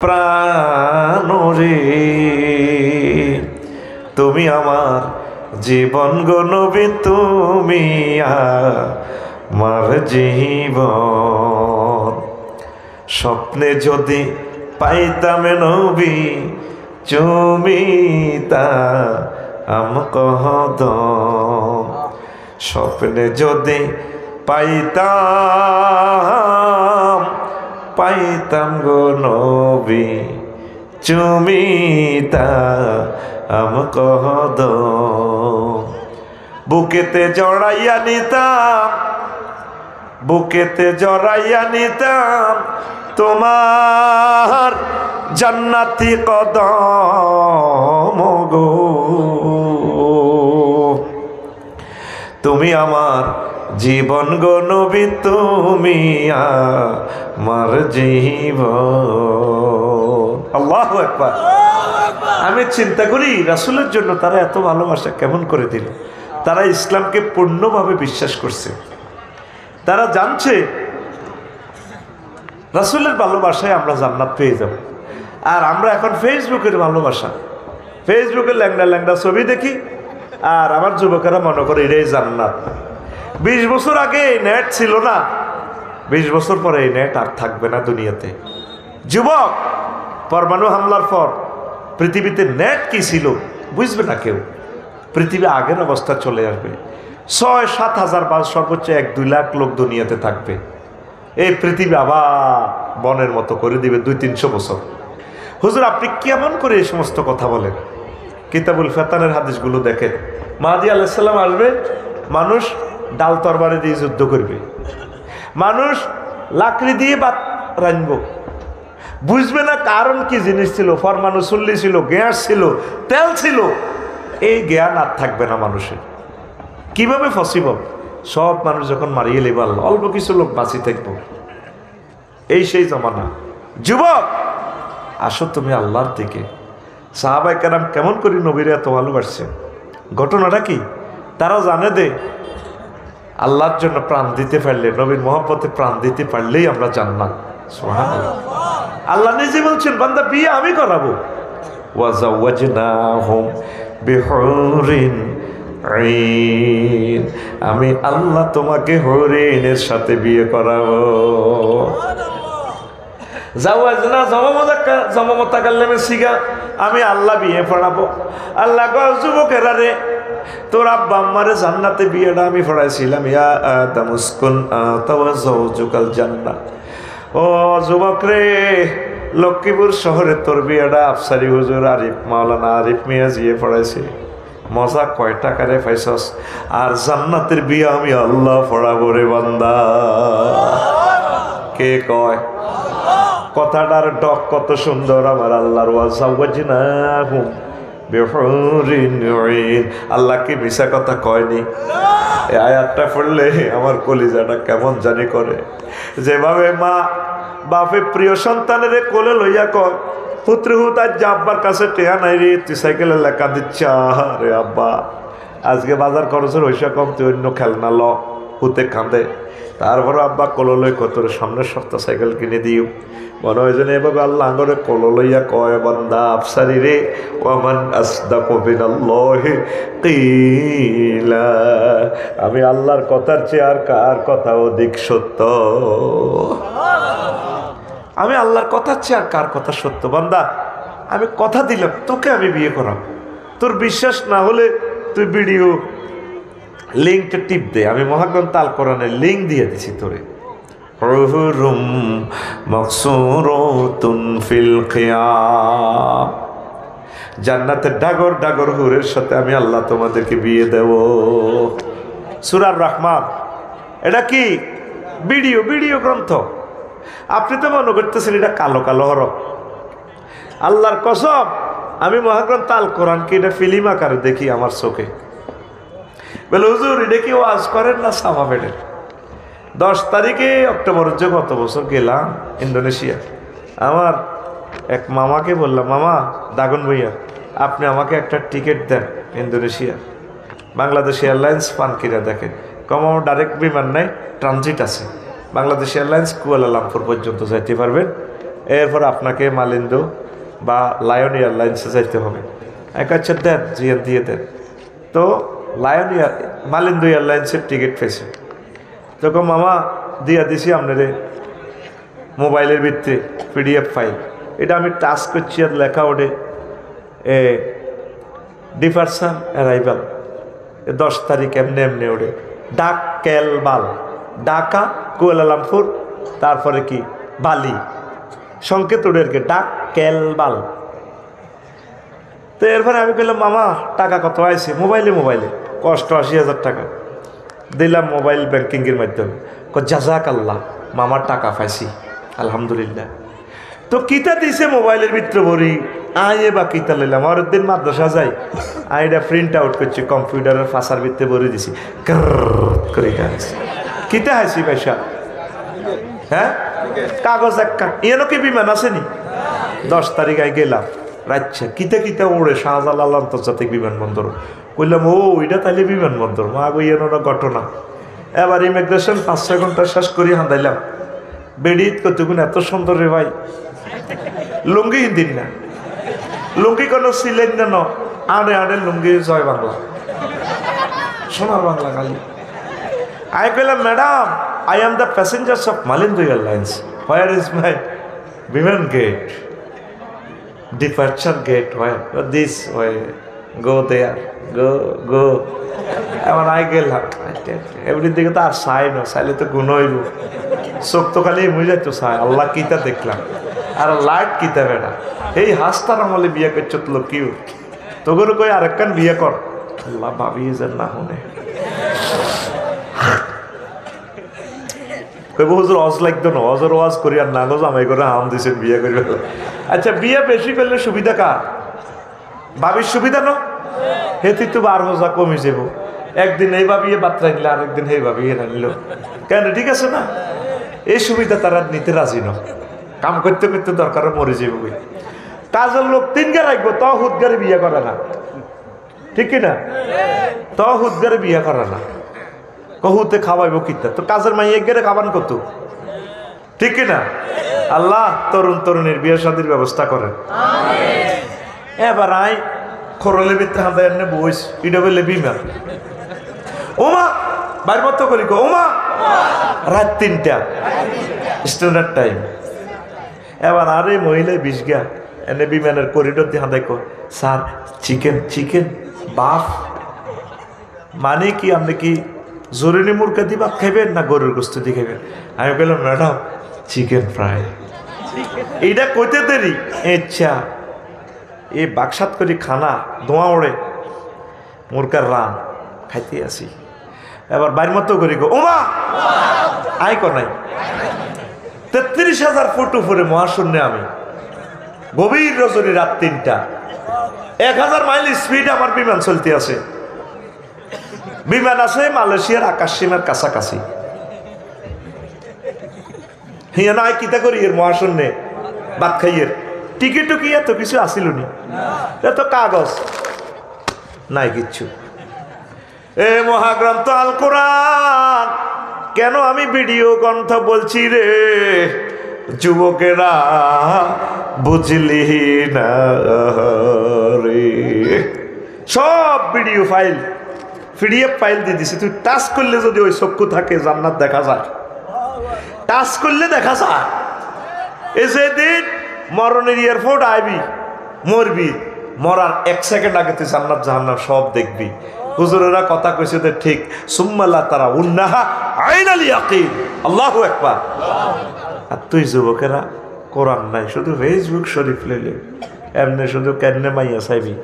প্রাণরে তুমি আমার জীবন গো নবী, তুমি আমার জীবন। স্বপ্নে যদি পাইতাম নবী চুমিতা আমকহদ, স্বপ্নে যদি পাইতাম গো নবী চুমিতা আমকহদ, বুকেতে জড়াইয়া নিতাম তোমার জান্নাতি কদম গো। তুমি আমার জীবন গো নবী, তুমি আমার জীবন। আল্লাহু আকবার। আমি চিন্তা করি রাসূলের জন্য তারা এত ভালোবাসা কেমন করে দিল। তারা ইসলামকে পূর্ণভাবে বিশ্বাস করছে, তারা জানছে রাসূলের ভালোবাসায় আমরা জান্নাত পেয়ে যাব। আর আমরা এখন ফেসবুকের ভালোবাসা, ফেসবুকে ল্যাংড়া ল্যাংড়া ছবি দেখি, আর আমার যুবকেরা মনে করে এটাই জান্নাত। 20 বছর আগে এই নেট ছিল না, 20 বছর পরে এই নেট আর থাকবে না দুনিয়াতে। যুবক, পরমাণু হামলার পর পৃথিবীতে নেট কি ছিল বুঝবে না কেউ। পৃথিবী আগের অবস্থা চলে আসবে। 6-7 হাজার বা সর্বোচ্চ 1-2 লাখ লোক দুনিয়াতে থাকবে। এই পৃথিবী আবার বনের মতো করে দিবে 200-300 বছর। হুজুর, আপনি কেমন করে এই সমস্ত কথা বলেন? কিতাবুল ফাতানের হাদিসগুলো দেখেন। মাহদী আলাইহিস সালাম আসবে, মানুষ ডাল তরবারি দিয়ে যুদ্ধ করবে, মানুষ লাকড়ি দিয়ে ভাত রাঁধব, বুঝবে না কারণ কি জিনিস ছিল। ফরমানু চুল্লি ছিল, গ্যাস ছিল, তেল ছিল, এই জ্ঞান আর থাকবে না মানুষের। কিভাবে পসিবল? সব মানুষ যখন মারিয়ে লেবে আল্লাহ, অল্প কিছু লোক বাঁচি থাকবো। এই সেই জমানা। যুবক, আসো তুমি আল্লাহর দিকে। সাহাবায়ে কেরাম কেমন করে নবীরে এত ভালোবাসছে, ঘটনাটা কি? তারা জানে দে আল্লাহর জন্য প্রাণ দিতে পারলে, নবীর মহব্বতে প্রাণ দিতে পারলেই আমরা জান্নাত। সুবহানাল্লাহ। আল্লাহ নিজে বলছেন, বান্দা বিয়ে আমি করাবো। ওয়াজাওয়াজনাহুম বিহুরিন আইন, আমি আল্লাহ তোমাকে হরিণের সাথে বিয়ে করাবো। জাওয়াজনা জমামতাকাল্লামে সিগা, আমি আল্লাহ বিয়ে পড়াবো। আল্লাহ কয়, যুবকেরা রে, তোর আব্বা আম্মারে জান্নাতে বিয়েটা আমি পড়াইছিলাম। ইয়া আদম উসকুন আনতা ওয়া যাওজুকাল জান্নাহ। ও যুবক রে, লক্ষ্মীপুর শহরে তোর বিয়েটা আফসারি হুজুর আরিফ মাওলানা আরিফ মিয়া জিয়ে পড়াইছে। মজা কয় টাকারে পাইছস? আর জান্নাতের বিয়ে আমি আল্লাহ পড়াবো রে বান্দা। কে কয়? কথাটার ডক কত সুন্দর আমার আল্লাহর। ওয়াজাওয়াজনাহুম বিহুরিন আইন, আল্লাহ কি মিছা কথা কয়নি? এই আয়াতটা পড়লে আমার কলিজাটা কেমন জানি করে। যেভাবে মা বাপে প্রিয় সন্তানের কোলে লইয়া কয়, পুত্র হুত আজ আব্বার কাছে টেয়া নাই রে, তুই সাইকেলের লেখা দিচ্ছ। রে আব্বা, আজকে বাজার খরচের হইসা কম, তুই অন্য খেলনা ল। হুতে কাঁদে। তারপরে আব্বা কোলো লই কত সামনের সপ্তাহ সাইকেল কিনে দিও। মনে হয় যেন এভাবে আল্লাহ আঙরে কোলো লইয়া কয়, বান্দা আফসারি রে, ওয়ামান আসদাকু মিনাল্লাহি কিলা, আমি আল্লাহর কথার চেয়ে আর কার কথা অধিক সত্য? আমি আল্লাহর কথার চেয়ে আর কার কথা সত্য? বান্দা, আমি কথা দিলাম তোকে আমি বিয়ে করাম। তোর বিশ্বাস না হলে তুই ভিডিও লিঙ্কটা টিপ দে, আমি মহাগ্রন্থ আল কোরআনের লিঙ্ক দিয়ে দিছি তোরে। হুরুম মাকসুরাতুন ফিল খিয়াম, জান্নাতের ডাগর ডাগর হুরের সাথে আমি আল্লাহ তোমাদেরকে বিয়ে দেব। সূরা রহমান। এটা কি ভিডিও গ্রন্থ? আপনি তো মনে করতেছেন এটা কালো কালো হরফ। আল্লাহর কসম, আমি মহাগ্রন্থ আল কোরআনকে এটা ফিল্ম আকারে দেখি আমার চোখে। বলে হুজুর, এটা কি ওয়াজ করেন না সাফা পেটের? 10 তারিখে অক্টোবর যে গত বছর গেলাম ইন্দোনেশিয়া। আমার এক মামাকে বললাম, মামা দাগন ভাইয়া, আপনি আমাকে একটা টিকিট দেন ইন্দোনেশিয়া। বাংলাদেশ এয়ারলাইন্স পান কিনা দেখেন। কম আমার ডাইরেক্ট বিমান নাই, ট্রানজিট আছে। বাংলাদেশ এয়ারলাইন্স কুয়ালালামপুর পর্যন্ত যাইতে পারবেন। এরপর আপনাকে মালিন্দু বা লায়ন এয়ারলাইন্সে যাইতে হবে। এক আচ্ছা দেন, জিয়ান দিয়ে দেন। তো মালিন্দু এয়ারলাইন্সের টিকিট পেয়েছে। তখন মামা দিয়া দিছি আপনারে মোবাইলের ভিত্তি PDF ফাইল। এটা আমি টাচ করছি আর লেখা ওঠে ডিপারশন অ্যারাইভাল 10 তারিখ এমনি এমনি ওঠে ডাক কেলবাল, ঢাকা কুয়ালালামপুর, তারপরে কি বালি, সংকেত ওঠে আর কি ডাক কেলবাল। তো এরপরে আমি বললাম মামা টাকা কত আইছে? মোবাইলে কষ্ট 80,000 টাকা দিলাম মোবাইল ব্যাংকিংয়ের মাধ্যমে। জাজাক আল্লাহ, মামার টাকা পাইছি আলহামদুলিল্লাহ। তো কিতা দিছে মোবাইলের ভিতরে ভরি আয়ে বা কিতা লইলাম। আর দিন মাদ্রাসা যাই, আইটা প্রিন্ট আউট করছি কম্পিউটারের ফাঁসার ভিতরে ভরে দিছি করে কিতা হাসি পয়সা। হ্যাঁ কাগজ একটা এনো কি বিমান আসেনি? 10 তারিখ আই গেলাম রাচ্ছা কিতা ওড়ে শাহজালাল আন্তর্জাতিক বিমানবন্দর। কইলাম ও ওইটা তাইলে বিমানবন্দর, মা গো এনো ঘটনা। এবার ইমিগ্রেশন 5-6 ঘন্টা শেষ করি হাঁদাইলাম। বেডিত কতগুণ এত সুন্দর রে ভাই, লুঙ্গি হিন্দিন না, লুঙ্গি কোনো সিলেন না, আড়ে লুঙ্গি জয় বাংলা, সোনার বাংলা খালি। আই কইলাম madam I am the passengers of Malindo airlines, where is my বিমান gate, departure gate, where? This way, go there, go. এবার আই গেলাম এমনি দিকে তো আর চাই না, চাইলে তো গুণ হইব, চোখ তো খালি মুই তো চাই আল্লাহ কিতা দেখলাম আর লাইট কিতা বেড়া। এই হাসতার আমলে বিয়ে করছো তো কি তোর কই আরেকখান বিয়ে কর, আল্লাহ ভাবি যে না হনে কইব হুজুর অজ লাগতো না, অজর ওয়াজ করি আর না গো জামাই করে হাম দিছেন বিয়ে করি। আচ্ছা বিয়ে বেশি করলে সুবিধা কার? ভাবির সুবিধা না, হেতি তো 12 কমে যাব। একদিন এই ভাবিয়ে বাত্রা নিল, আরেকদিন এই ভাবিয়ে নিল কেন? ঠিক আছে না, এই সুবিধা তারা নিতে রাজি না। কাম করতে করতে দরকার মরে যাবো। কাজের লোক 3 গা রাখবো, ত হুদগারে বিয়ে করে না, ঠিক কিনা? ত হুদগারে বিয়ে করে না, কহুতে খাওয়াইবো কিতা? তো কাজের মাই 1 গেরে খাবান কত, ঠিক কিনা? আল্লাহ তরুণ তরুণীর বিয়ে শাদীর ব্যবস্থা করেন। এবার আই খরলের ভিতরে হাঁদায় এনে বইস, এটা বললে বিমান। ওমা বাইর মতো করি গো, ওমা রাত 3টা স্ট্যান্ডার্ড টাইম। এবার আরে মহিলায় 20 গা এনে বিমানের করিডোর দিয়ে হাঁদায় কো, স্যার চিকেন বাফ মানে কি? আপনি কি জরুরি মুরগা দিয়ে ভাত খাইবেন না গরুর গোস্ত দিয়ে খাইবেন? আমি বললাম ম্যাডাম চিকেন ফ্রাই। এইটা কইতে দেরি ইচ্ছা এই বাকসাত করি খানা ধোঁয়া ওড়ে মুরগার রান খাইতে আসি। এবার বাইর মতো করি গো, ওমা আয় নাই 33,000 ফুট উপরে মহাশূন্যে আমি, গভীর রজনী, রাত 3টা, 1000 মাইল স্পিড আমার বিমান চলতে আছে। বিমান আছে মালয়েশিয়ার আকাশ সীমার কাছাকাছি। হিয়া নাই কিতা করি এর মহাশূন্যে বাদ খাইয়ের টিকিট কি এত কিছু আসিল নি, এত কাগজ নাই কিচ্ছু। এ মহাগ্রন্থ আল কোরআন, কেন আমি ভিডিও গ্রন্থ বলছি রে যুবকেরা, বুঝলি না রে? সব ভিডিও ফাইল PDF ফাইল দিয়ে দিছি। তুই টাচ করলে যদি ওই চক্ষু থাকে জান্নাত দেখা যায়, টাচ করলে দেখা যায়। এই যেদিন মরণের এয়ারপোর্ট আইবি, মরবি, মরার 1 সেকেন্ড আগে তুই জান্নাত জাহান্নাম সব দেখবি। হুজুরেরা কথা কইছে তো ঠিক, সুম্মাল্লাহ তারা উন্নাহা আইনাল ইয়াকিন, আল্লাহু আকবার। আর তুই যুবকেরা কোরআন নাই, শুধু ফেসবুক শরীফ লইলে এমনি শুধু কেনে মাইয়া চাইবি।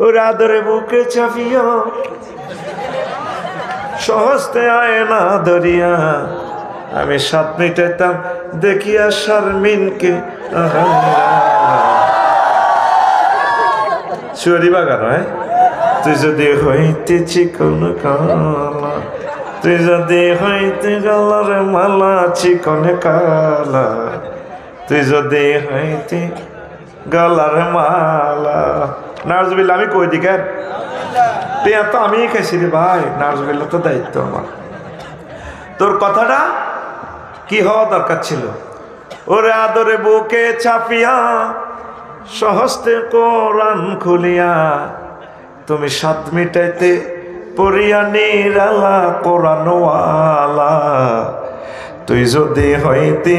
ওরা ধরে বুকে চাপিও সহজতে আয় না ধরিয়া, আমি 7 মিটাইতাম দেখিয়া শারমিনকে। চুয়ারি বাগান হয়, তুই যদি হইতে চিকন কালা, তুই যদি হইতে গলার মালা চিকন কালা, তুই যদি হইতে গলার মালা। নাজবিল্লা আমি কই দিকে টিয়া তো আমি খাইছি রে ভাই, নাজবিল্লা তো দায়িত্ব আমার। তোর কথাটা কি হওয়া দরকার ছিল? ওরে আদরে বুকে চাপিয়া সহস্তে কোরআন খুলিয়া তুমি সাত মিটাইতে পড়িয়া নিরালা কোরআনওয়ালা তুই যদি হইতে